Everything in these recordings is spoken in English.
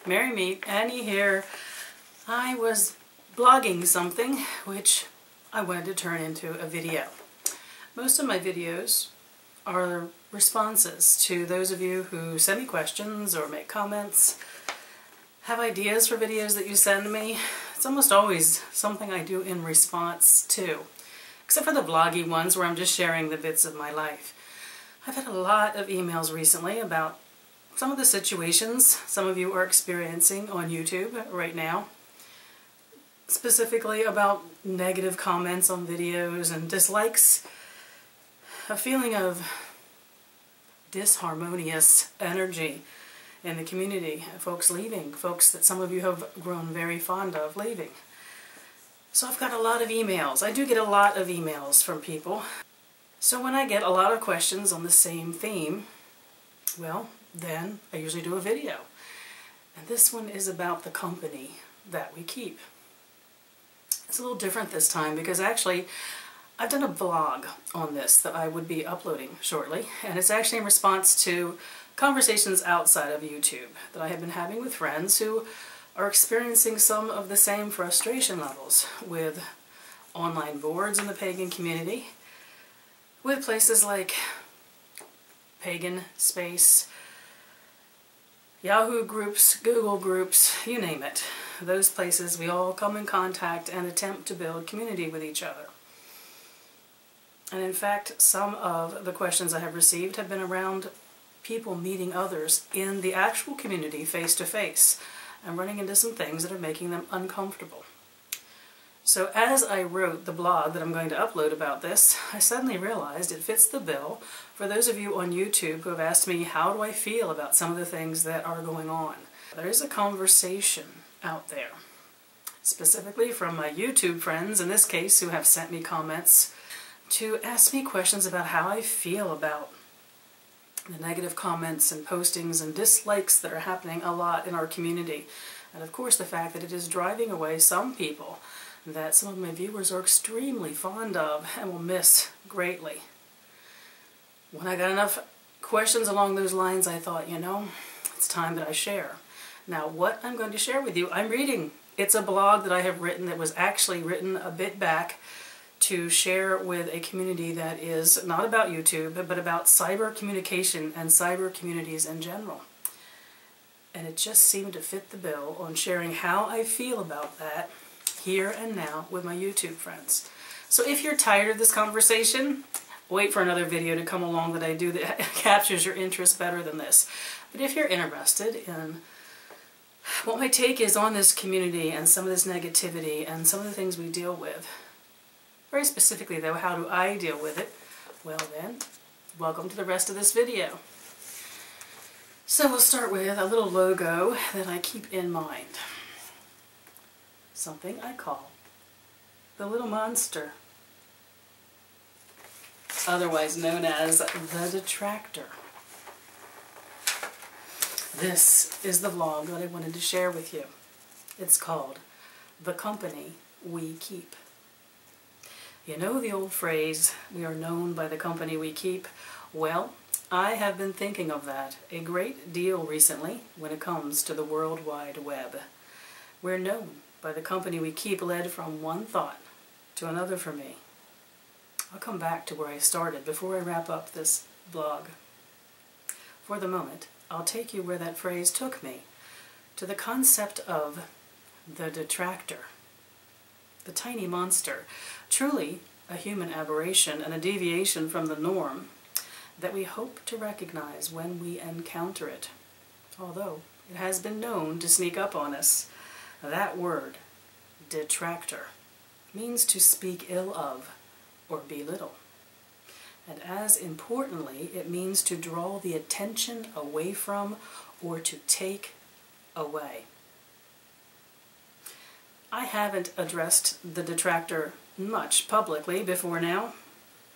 Merry Meet, Annie here. I was blogging something which I wanted to turn into a video. Most of my videos are responses to those of you who send me questions or make comments, have ideas for videos that you send me. It's almost always something I do in response to, except for the vloggy ones where I'm just sharing the bits of my life. I've had a lot of emails recently about some of the situations some of you are experiencing on YouTube right now, specifically about negative comments on videos and dislikes, a feeling of disharmonious energy in the community, folks leaving, folks that some of you have grown very fond of leaving. So I've got a lot of emails. I do get a lot of emails from people. So when I get a lot of questions on the same theme, well, then I usually do a video. And this one is about the company that we keep. It's a little different this time because actually I've done a vlog on this that I would be uploading shortly, and it's actually in response to conversations outside of YouTube that I have been having with friends who are experiencing some of the same frustration levels with online boards in the pagan community, with places like Pagan Space, Yahoo groups, Google groups, you name it. Those places we all come in contact and attempt to build community with each other. And in fact, some of the questions I have received have been around people meeting others in the actual community face to face and running into some things that are making them uncomfortable. So as I wrote the blog that I'm going to upload about this, I suddenly realized it fits the bill for those of you on YouTube who have asked me how do I feel about some of the things that are going on. There is a conversation out there, specifically from my YouTube friends, in this case, who have sent me comments to ask me questions about how I feel about the negative comments and postings and dislikes that are happening a lot in our community. And of course the fact that it is driving away some people that some of my viewers are extremely fond of and will miss greatly. When I got enough questions along those lines, I thought, you know, it's time that I share. Now what I'm going to share with you, I'm reading. It's a blog that I have written that was actually written a bit back to share with a community that is not about YouTube, but about cyber communication and cyber communities in general. And it just seemed to fit the bill on sharing how I feel about that here and now with my YouTube friends. So if you're tired of this conversation, wait for another video to come along that I do that captures your interest better than this. But if you're interested in what my take is on this community and some of this negativity and some of the things we deal with, very specifically though, how do I deal with it? Well then, welcome to the rest of this video. So we'll start with a little logo that I keep in mind. Something I call the little monster, otherwise known as the Detractor. This is the vlog that I wanted to share with you. It's called The Company We Keep. You know the old phrase, we are known by the company we keep? Well, I have been thinking of that a great deal recently when it comes to the World Wide Web. We're known by the company we keep, led from one thought to another for me. I'll come back to where I started before I wrap up this blog. For the moment, I'll take you where that phrase took me, to the concept of the Detractor. The tiny monster, truly a human aberration and a deviation from the norm that we hope to recognize when we encounter it, although it has been known to sneak up on us. That word, detractor, means to speak ill of or belittle. And as importantly, it means to draw the attention away from or to take away. I haven't addressed the detractor much publicly before now,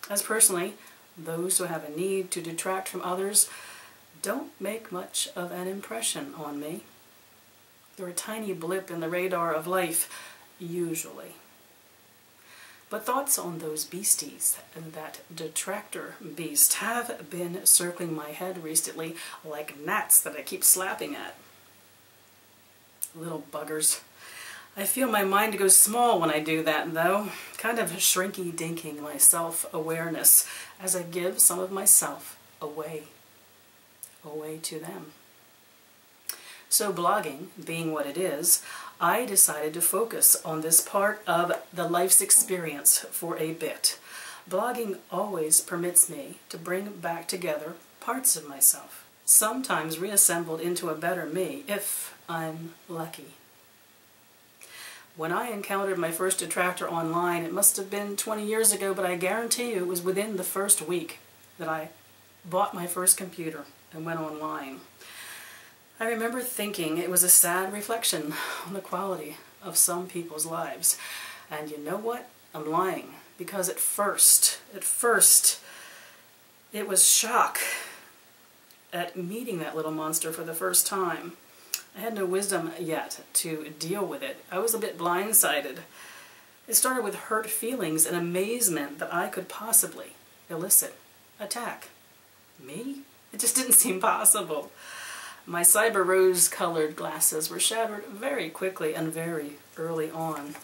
as personally, those who have a need to detract from others don't make much of an impression on me. They're a tiny blip in the radar of life, usually. But thoughts on those beasties, that detractor beast, have been circling my head recently like gnats that I keep slapping at. Little buggers. I feel my mind goes small when I do that, though, kind of shrinky-dinking my self-awareness as I give some of myself away to them. So blogging, being what it is, I decided to focus on this part of the life's experience for a bit. Blogging always permits me to bring back together parts of myself, sometimes reassembled into a better me if I'm lucky. When I encountered my first detractor online, it must have been 20 years ago, but I guarantee you it was within the first week that I bought my first computer and went online. I remember thinking it was a sad reflection on the quality of some people's lives. And you know what? I'm lying. Because at first, it was shock at meeting that little monster for the first time. I had no wisdom yet to deal with it. I was a bit blindsided. It started with hurt feelings and amazement that I could possibly elicit attack. Me? It just didn't seem possible. My cyber rose-colored glasses were shattered very quickly and very early on.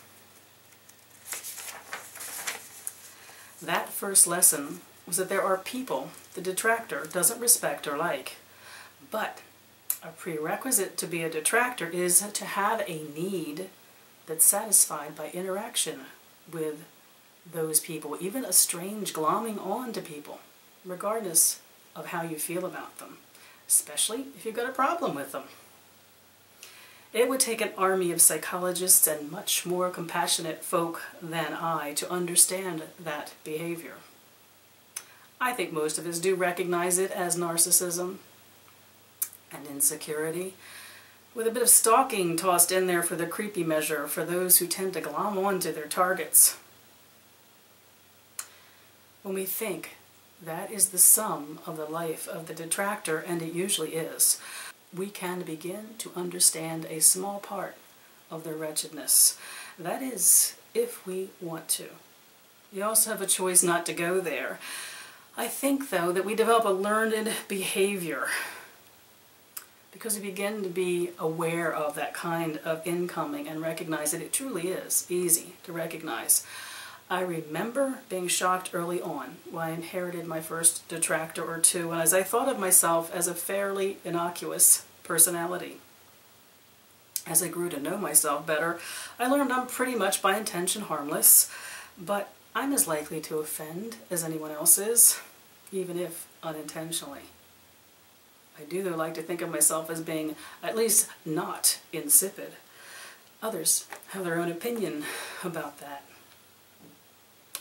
That first lesson was that there are people the detractor doesn't respect or like. But a prerequisite to be a detractor is to have a need that's satisfied by interaction with those people, even a strange glomming on to people, regardless of how you feel about them, especially if you've got a problem with them. It would take an army of psychologists and much more compassionate folk than I to understand that behavior. I think most of us do recognize it as narcissism and insecurity, with a bit of stalking tossed in there for the creepy measure for those who tend to glom onto their targets. When we think that is the sum of the life of the detractor, and it usually is, we can begin to understand a small part of their wretchedness. That is, if we want to. You also have a choice not to go there. I think, though, that we develop a learned behavior because we begin to be aware of that kind of incoming and recognize that it truly is easy to recognize. I remember being shocked early on when I inherited my first detractor or two, and as I thought of myself as a fairly innocuous personality. As I grew to know myself better, I learned I'm pretty much by intention harmless, but I'm as likely to offend as anyone else is, even if unintentionally. I do, though, like to think of myself as being at least not insipid. Others have their own opinion about that.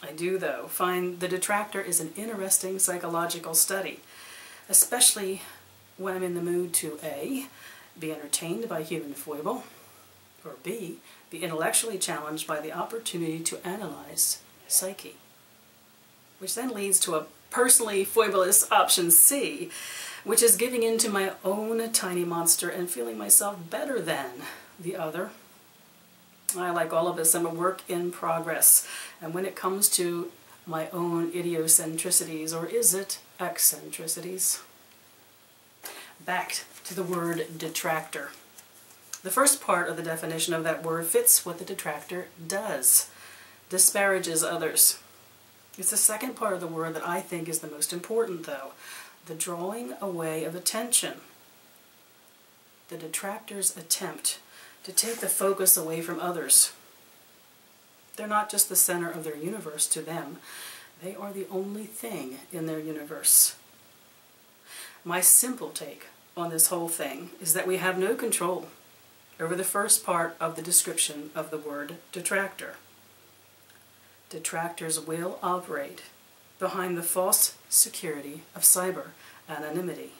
I do, though, find the detractor is an interesting psychological study, especially when I'm in the mood to A, be entertained by human foible, or B, be intellectually challenged by the opportunity to analyze psyche, which then leads to a personally foibleless option C, which is giving in to my own tiny monster and feeling myself better than the other. I, like all of us, am a work in progress, and when it comes to my own idiocentricities, or is it eccentricities? Back to the word detractor. The first part of the definition of that word fits what the detractor does. Disparages others. It's the second part of the word that I think is the most important, though. The drawing away of attention. The detractor's attempt to take the focus away from others. They're not just the center of their universe to them. They are the only thing in their universe. My simple take on this whole thing is that we have no control over the first part of the description of the word detractor. Detractors will operate behind the false security of cyber anonymity.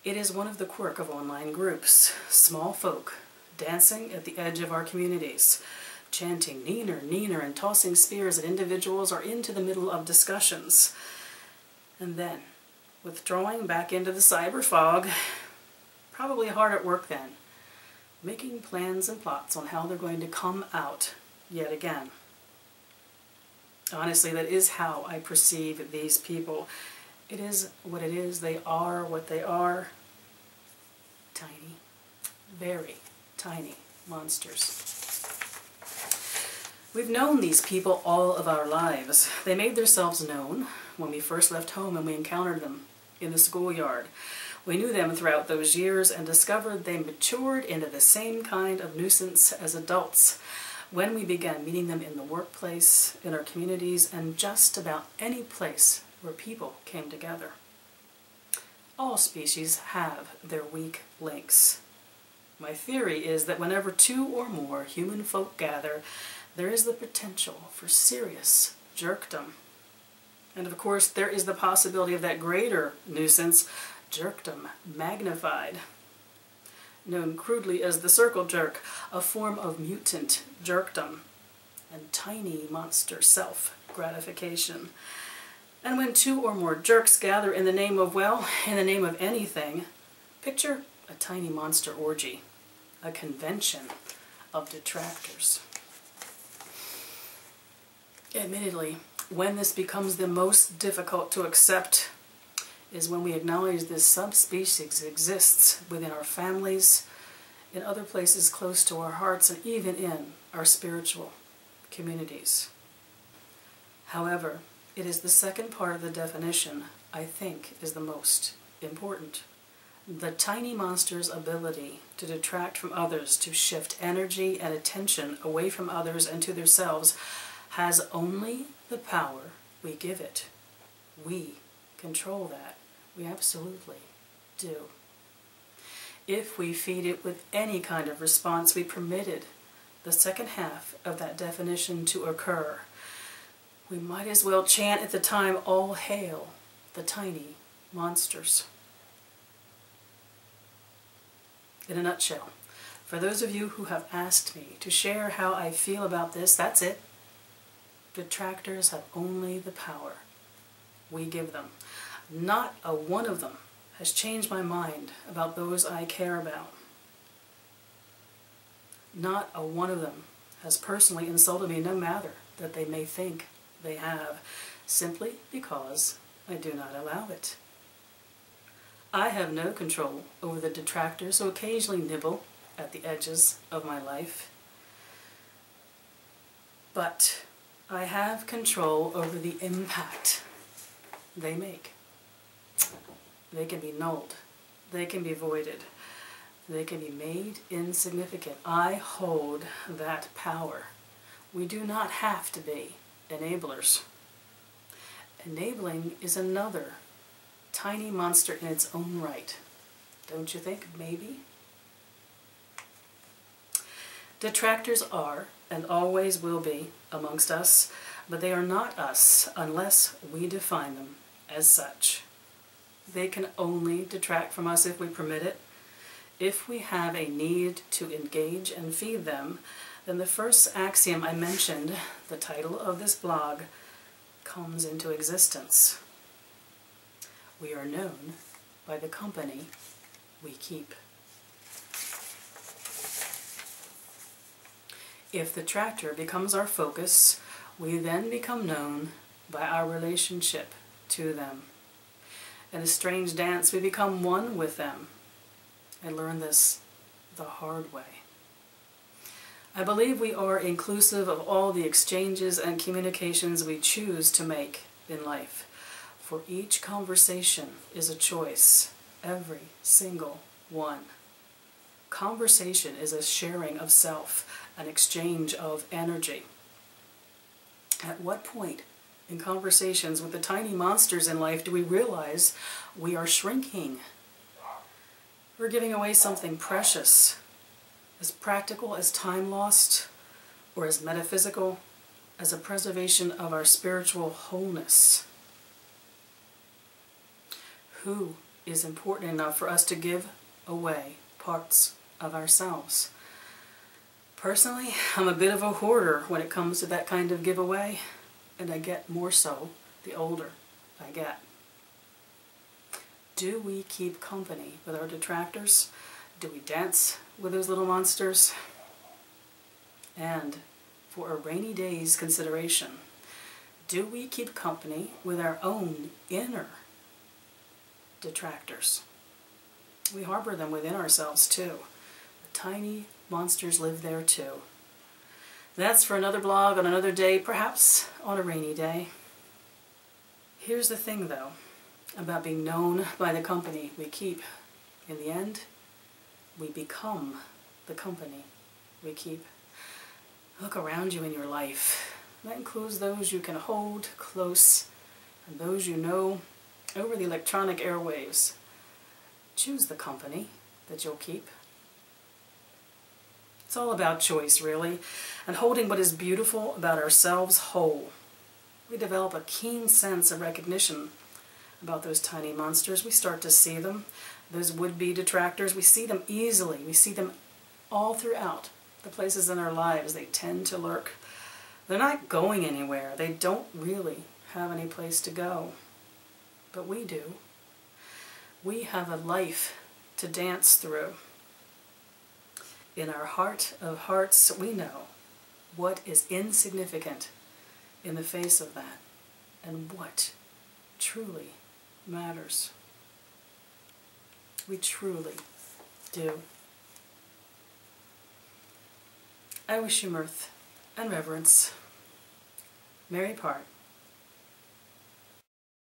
It is one of the quirk of online groups, small folk dancing at the edge of our communities, chanting "neener, neener" and tossing spears at individuals or into the middle of discussions, and then withdrawing back into the cyber fog, probably hard at work then, making plans and plots on how they're going to come out yet again. Honestly, that is how I perceive these people. It is what it is. They are what they are. Tiny. Very tiny monsters. We've known these people all of our lives. They made themselves known when we first left home and we encountered them in the schoolyard. We knew them throughout those years and discovered they matured into the same kind of nuisance as adults when we began meeting them in the workplace, in our communities, and just about any place where people came together. All species have their weak links. My theory is that whenever two or more human folk gather, there is the potential for serious jerkdom. And of course, there is the possibility of that greater nuisance, jerkdom magnified, known crudely as the circle jerk, a form of mutant jerkdom and tiny monster self-gratification. And when two or more jerks gather in the name of, well, in the name of anything, picture a tiny monster orgy, a convention of detractors. Admittedly, when this becomes the most difficult to accept is when we acknowledge this subspecies exists within our families, in other places close to our hearts, and even in our spiritual communities. However, it is the second part of the definition I think is the most important. The tiny monster's ability to detract from others, to shift energy and attention away from others and to themselves, has only the power we give it. We control that. We absolutely do. If we feed it with any kind of response, we permitted the second half of that definition to occur. We might as well chant at the time, "All hail the tiny monsters." In a nutshell, for those of you who have asked me to share how I feel about this, that's it. Detractors have only the power we give them. Not a one of them has changed my mind about those I care about. Not a one of them has personally insulted me, no matter that they may think they have, simply because I do not allow it. I have no control over the detractors who occasionally nibble at the edges of my life, but I have control over the impact they make. They can be nulled. They can be voided. They can be made insignificant. I hold that power. We do not have to be enablers. Enabling is another tiny monster in its own right. Don't you think? Maybe? Detractors are, and always will be, amongst us, but they are not us unless we define them as such. They can only detract from us if we permit it. If we have a need to engage and feed them, then the first axiom I mentioned, the title of this blog, comes into existence. We are known by the company we keep. If the tractor becomes our focus, we then become known by our relationship to them. In a strange dance, we become one with them. I learned this the hard way. I believe we are inclusive of all the exchanges and communications we choose to make in life. For each conversation is a choice, every single one. Conversation is a sharing of self, an exchange of energy. At what point in conversations with the tiny monsters in life do we realize we are shrinking? We're giving away something precious, as practical as time lost, or as metaphysical as a preservation of our spiritual wholeness. Who is important enough for us to give away parts of ourselves? Personally, I'm a bit of a hoarder when it comes to that kind of giveaway, and I get more so the older I get. Do we keep company with our detractors? Do we dance with those little monsters? And for a rainy day's consideration, do we keep company with our own inner detractors? We harbor them within ourselves too. The tiny monsters live there too. That's for another blog on another day, perhaps on a rainy day. Here's the thing, though, about being known by the company we keep. In the end, we become the company we keep. Look around you in your life. That includes those you can hold close and those you know over the electronic airwaves. Choose the company that you'll keep. It's all about choice, really, and holding what is beautiful about ourselves whole. We develop a keen sense of recognition about those tiny monsters. We start to see them, those would-be detractors. We see them easily. We see them all throughout the places in our lives they tend to lurk. They're not going anywhere. They don't really have any place to go. But we do. We have a life to dance through. In our heart of hearts, we know what is insignificant in the face of that, and what truly matters. We truly do. I wish you mirth and reverence. Merry part.